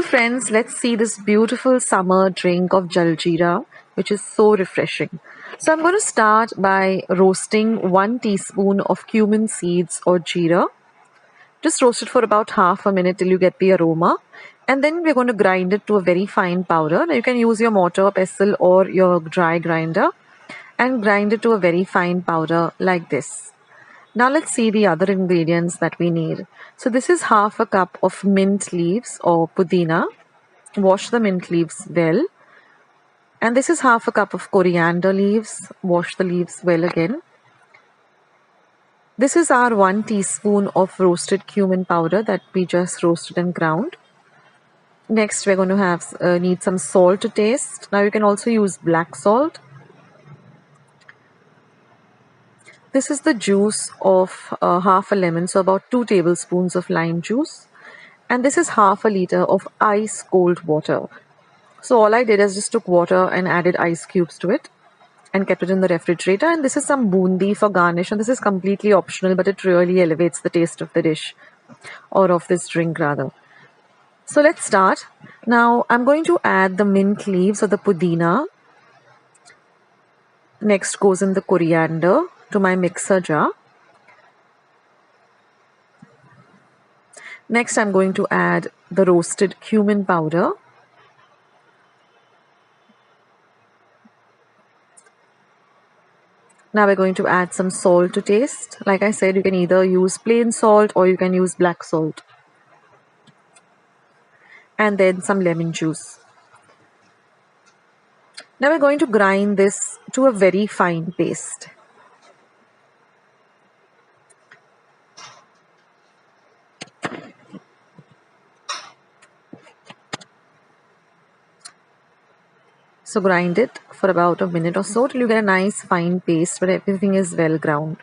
friends, let's see this beautiful summer drink of JalJeera, which is so refreshing. So I'm going to start by roasting 1 teaspoon of cumin seeds or jeera. Just roast it for about half a minute till you get the aroma. And then we're going to grind it to a very fine powder. Now you can use your mortar, pestle or your dry grinder and grind it to a very fine powder like this. Now let's see the other ingredients that we need. So this is half a cup of mint leaves or pudina. Wash the mint leaves well. And this is half a cup of coriander leaves. Wash the leaves well again. This is our 1 teaspoon of roasted cumin powder that we just roasted and ground. Next we're going to need some salt to taste. Now you can also use black salt. This is the juice of half a lemon, so about 2 tablespoons of lime juice. And this is half a liter of ice cold water. So all I did is just took water and added ice cubes to it and kept it in the refrigerator. And this is some bundi for garnish, and this is completely optional, but it really elevates the taste of the dish, or of this drink rather. So let's start. Now I'm going to add the mint leaves or the pudina. Next goes in the coriander to my mixer jar. Next I'm going to add the roasted cumin powder. Now we're going to add some salt to taste. Like I said, you can either use plain salt or you can use black salt. And then some lemon juice. Now we're going to grind this to a very fine paste. So grind it for about a minute or so till you get a nice fine paste where everything is well ground.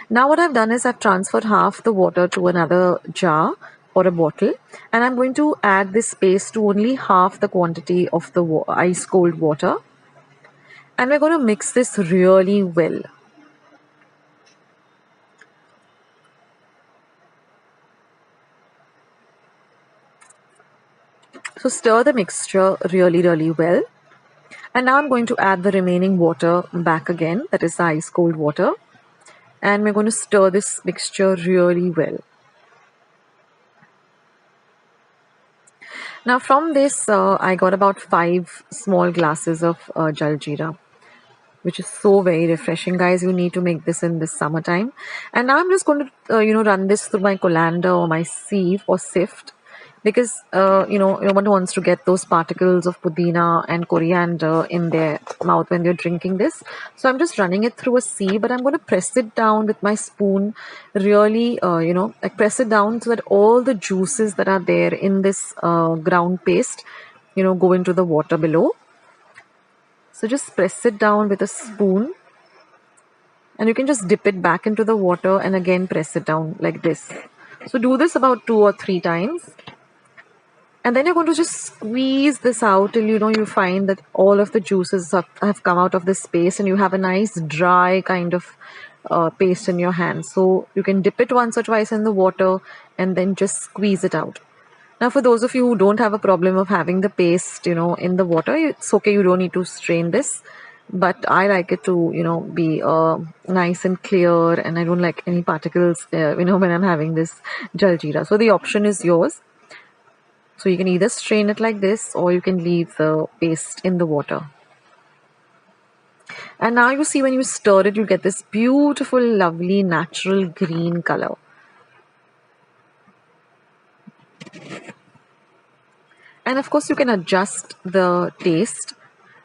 Now what I've done is I've transferred half the water to another jar or a bottle, and I'm going to add this paste to only half the quantity of the ice cold water, and we're going to mix this really well. So stir the mixture really well. And now I'm going to add the remaining water back again, that is the ice cold water. And we're going to stir this mixture really well. Now from this, I got about 5 small glasses of JalJeera, which is so very refreshing, guys. You need to make this in this summertime. And now I'm just going to, run this through my colander or my sieve or sift. Because, no one wants to get those particles of pudina and coriander in their mouth when they're drinking this. So I'm just running it through a sieve, but I'm going to press it down with my spoon, really, press it down so that all the juices that are there in this ground paste, go into the water below. So just press it down with a spoon. And you can just dip it back into the water and again press it down like this. So do this about 2 or 3 times. And then you're going to just squeeze this out till you find that all of the juices have come out of this paste, and you have a nice dry kind of paste in your hand. So you can dip it once or twice in the water and then just squeeze it out. Now for those of you who don't have a problem of having the paste, in the water, it's okay, you don't need to strain this. But I like it to, be nice and clear, and I don't like any particles, when I'm having this JalJeera. So the option is yours. So you can either strain it like this or you can leave the paste in the water. And now you see when you stir it, you get this beautiful, lovely, natural green color. And of course you can adjust the taste.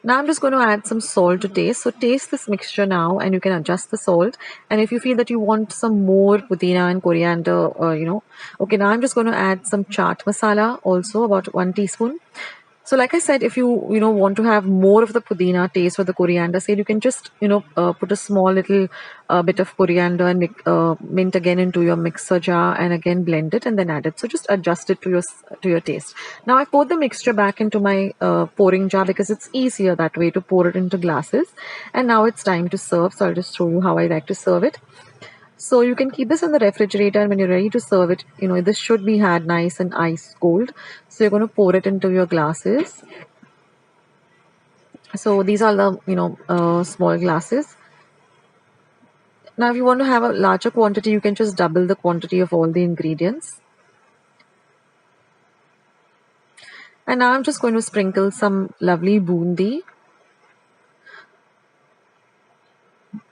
Now I'm just going to add some salt to taste. So taste this mixture now and you can adjust the salt. And if you feel that you want some more pudina and coriander, okay, now I'm just going to add some chaat masala also, about 1 teaspoon. So like I said, if you, want to have more of the pudina taste or the coriander seed, you can just, put a small little bit of coriander and mint again into your mixer jar and again blend it and then add it. So just adjust it to your taste. Now I poured the mixture back into my pouring jar because it's easier that way to pour it into glasses. And now it's time to serve. So I'll just show you how I like to serve it. So you can keep this in the refrigerator, and when you're ready to serve it, this should be had nice and ice cold. So you're going to pour it into your glasses. So these are the, small glasses. Now, if you want to have a larger quantity, you can just double the quantity of all the ingredients. And now I'm just going to sprinkle some lovely bundi.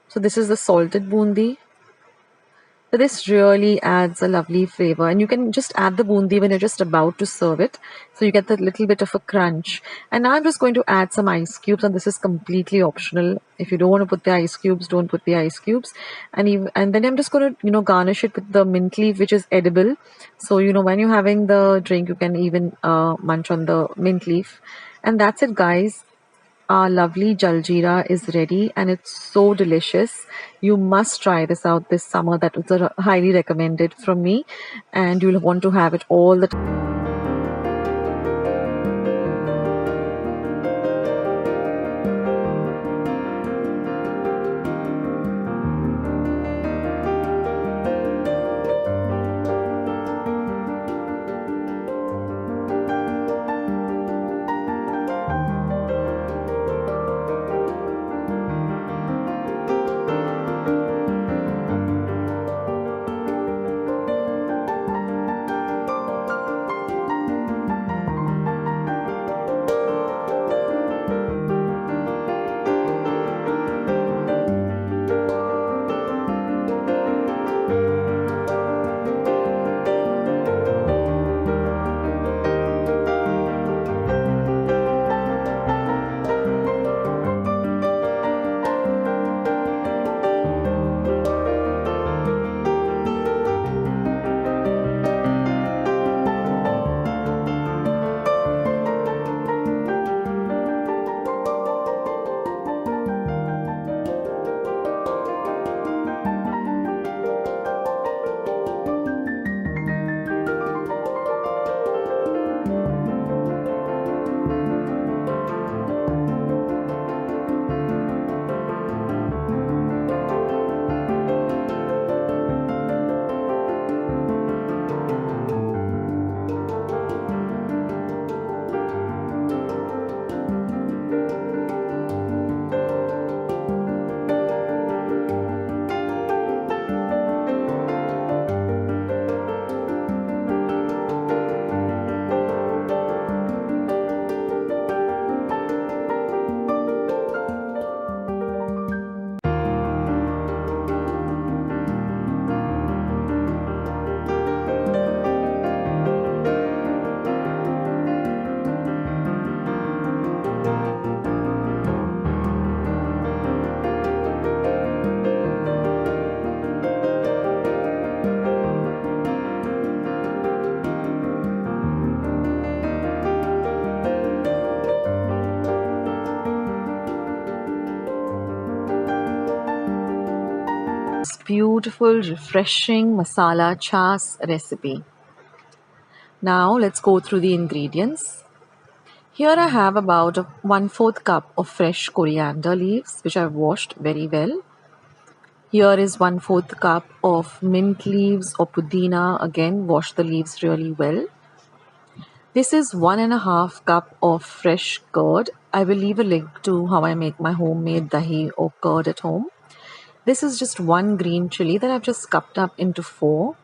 So this is the salted bundi. So this really adds a lovely flavor, and you can just add the bundi when you're just about to serve it, so you get that little bit of a crunch. And now I'm just going to add some ice cubes, and this is completely optional. If you don't want to put the ice cubes, don't put the ice cubes. And then I'm just going to garnish it with the mint leaf, which is edible. So when you're having the drink, you can even munch on the mint leaf. And that's it, guys. Our lovely JalJeera is ready, and it's so delicious. You must try this out this summer. That was highly recommended from me, and you'll want to have it all the time. Beautiful, refreshing masala chas recipe. Now let's go through the ingredients. Here I have about 1/4 cup of fresh coriander leaves, which I've washed very well. Here is 1/4 cup of mint leaves or pudina. Again, wash the leaves really well. This is 1.5 cup of fresh curd. I will leave a link to how I make my homemade dahi or curd at home. This is just 1 green chili that I've just cupped up into 4.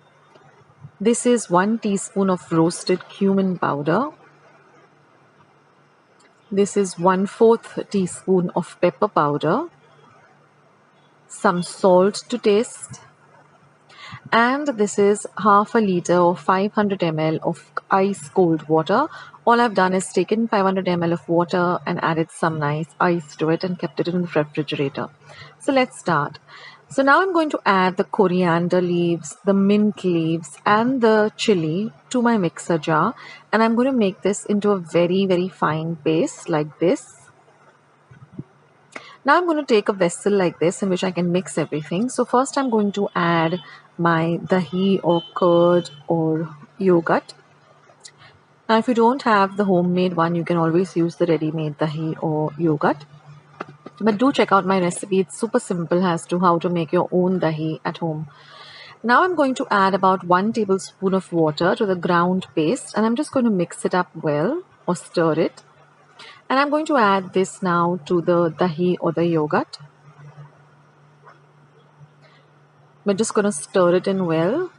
This is 1 teaspoon of roasted cumin powder. This is 1/4 teaspoon of pepper powder. Some salt to taste. And this is half a liter or 500 ml of ice cold water. All I've done is taken 500 ml of water and added some nice ice to it and kept it in the refrigerator. So let's start. So now I'm going to add the coriander leaves, the mint leaves and the chili to my mixer jar, and I'm going to make this into a very, very fine paste like this. Now I'm going to take a vessel like this in which I can mix everything. So first I'm going to add my dahi or curd or yogurt. Now if you don't have the homemade one, you can always use the ready-made dahi or yogurt. But do check out my recipe. It's super simple as to how to make your own dahi at home. Now I'm going to add about 1 tablespoon of water to the ground paste, and I'm just going to mix it up well or stir it. And I'm going to add this now to the dahi or the yogurt. We're just going to stir it in well.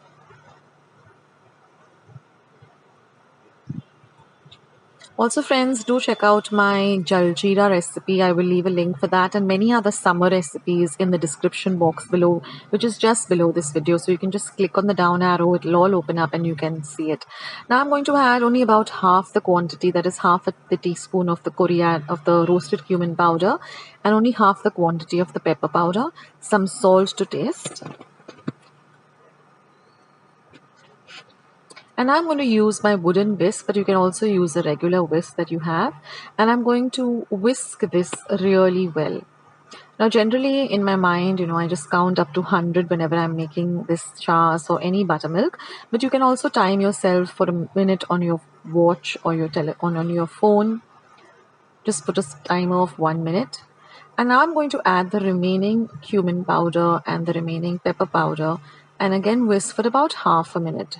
Also, friends, do check out my JalJeera recipe. I will leave a link for that and many other summer recipes in the description box below, which is just below this video. So you can just click on the down arrow, it'll all open up and you can see it. Now I'm going to add only about half the quantity, that is half the teaspoon of the roasted cumin powder, and only half the quantity of the pepper powder, some salt to taste. And I'm going to use my wooden whisk, but you can also use a regular whisk that you have. And I'm going to whisk this really well. Now, generally in my mind, I just count up to 100 whenever I'm making this chas or any buttermilk. But you can also time yourself for a minute on your watch or your on your phone. Just put a timer of 1 minute. And now I'm going to add the remaining cumin powder and the remaining pepper powder. And again, whisk for about half a minute.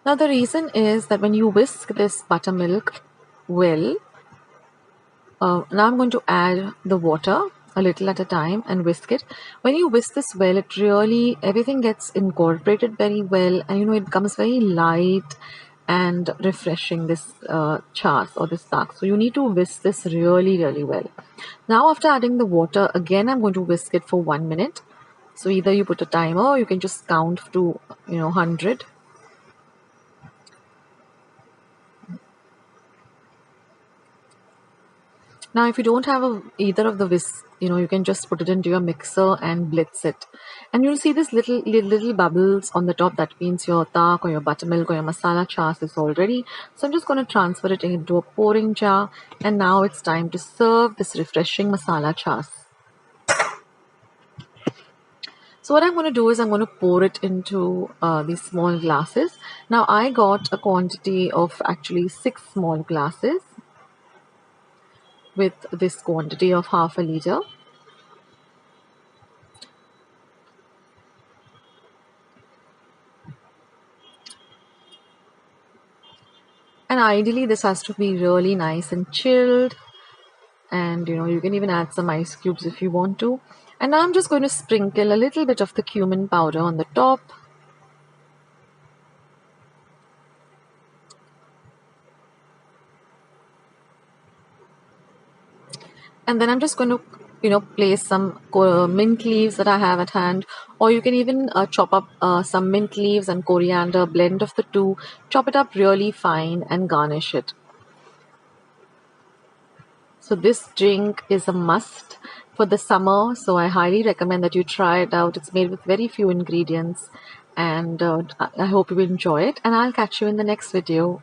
Now the reason is that when you whisk this buttermilk well, now I'm going to add the water a little at a time and whisk it. When you whisk this well, it really, everything gets incorporated very well, and it becomes very light and refreshing, this chas or this taak. So you need to whisk this really, really well. Now after adding the water, again I'm going to whisk it for 1 minute. So either you put a timer or you can just count to 100. Now, if you don't have either of the whisk, you can just put it into your mixer and blitz it. And you'll see this little bubbles on the top. That means your taak or your buttermilk or your masala chas is all ready. So I'm just going to transfer it into a pouring jar. And now it's time to serve this refreshing masala chas. So what I'm going to do is I'm going to pour it into these small glasses. Now I got a quantity of actually 6 small glasses with this quantity of half a liter. And ideally this has to be really nice and chilled, and you can even add some ice cubes if you want to. And now I'm just going to sprinkle a little bit of the cumin powder on the top. And then I'm just going to place some mint leaves that I have at hand, or you can even chop up some mint leaves and coriander, blend of the two, chop it up really fine and garnish it. So this drink is a must for the summer, so I highly recommend that you try it out. It's made with very few ingredients, and I hope you enjoy it, and I'll catch you in the next video.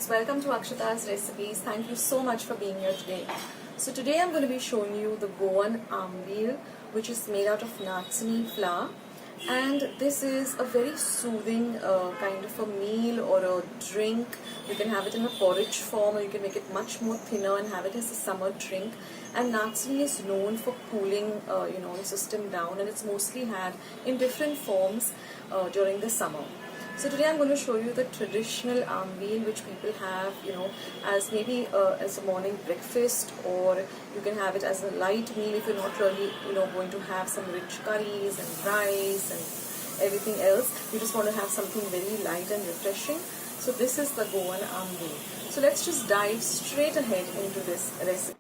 guys, welcome to Akshata's Recipes. Thank you so much for being here today. So today I'm going to be showing you the Goan Ambil, which is made out of Nachni flour, and this is a very soothing kind of a meal or a drink. You can have it in a porridge form, or you can make it much more thinner and have it as a summer drink. And Nachni is known for cooling the system down, and it's mostly had in different forms during the summer. So today I'm going to show you the traditional ambil which people have, as maybe as a morning breakfast, or you can have it as a light meal if you're not really, going to have some rich curries and rice and everything else. You just want to have something very light and refreshing. So this is the Goan ambil. So let's just dive straight ahead into this recipe.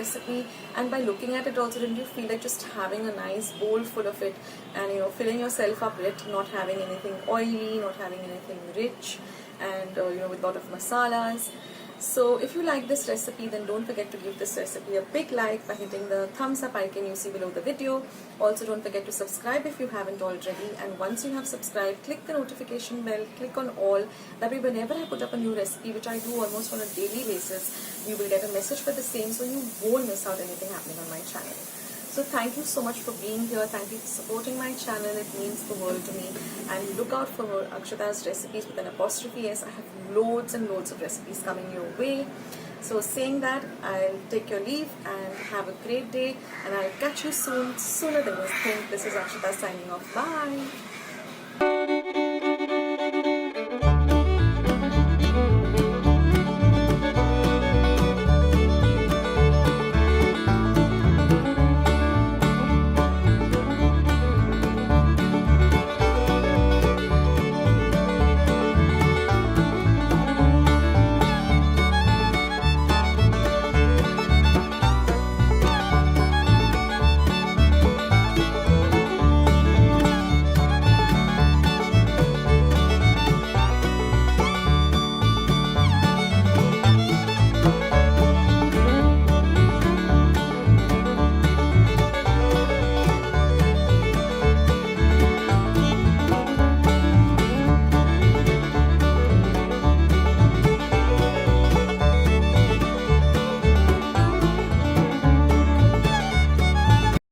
recipe, and by looking at it also, didn't you feel like just having a nice bowl full of it and filling yourself up with not having anything oily, not having anything rich, and with a lot of masalas. So if you like this recipe, then don't forget to give this recipe a big like by hitting the thumbs up icon you see below the video. Also, don't forget to subscribe if you haven't already, and once you have subscribed, click the notification bell, click on all. That way whenever I put up a new recipe, which I do almost on a daily basis, you will get a message for the same, so you won't miss out anything happening on my channel. So thank you so much for being here. Thank you for supporting my channel. It means the world to me. And look out for Akshata's recipes with an apostrophe S. I have loads and loads of recipes coming your way. So saying that, I'll take your leave and have a great day. And I'll catch you soon, sooner than you think. This is Akshata signing off. Bye.